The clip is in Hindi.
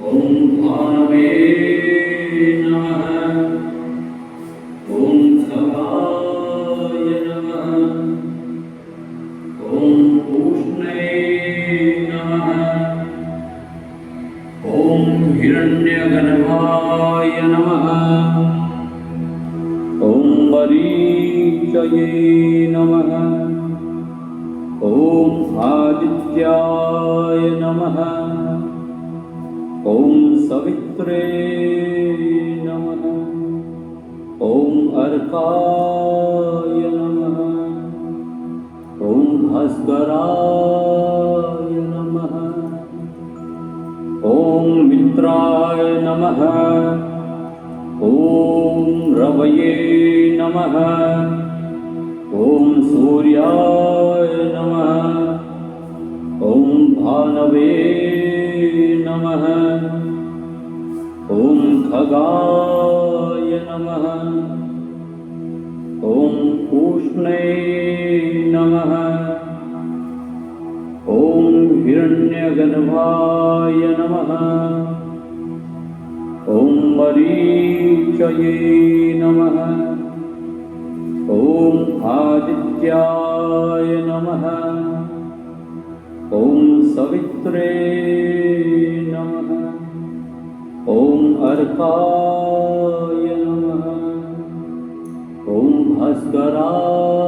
ॐ भानवे नमः। ॐ खगाय नमः। ॐ पूष्णे नमः। ॐ हिरण्यगर्भाय नमः। ॐ मरीचये नमः। ॐ आदित्याय नमः। ॐ सवित्रे नमः। ॐ अर्काय नमः। ॐ भास्कराय नमः। ॐ मित्राय नमः। ॐ रवये नमः। ॐ सूर्याय नमः। ॐ भानवे नमः। ॐ खगाय नमः। ॐ पूष्णे नमः। ॐ हिरण्यगर्भाय नमः। ॐ मरीचये नमः। ॐ आदित्याय नमः। ॐ सवित्रे नमः। ॐ अर्काय नमः। ॐ भास्कराय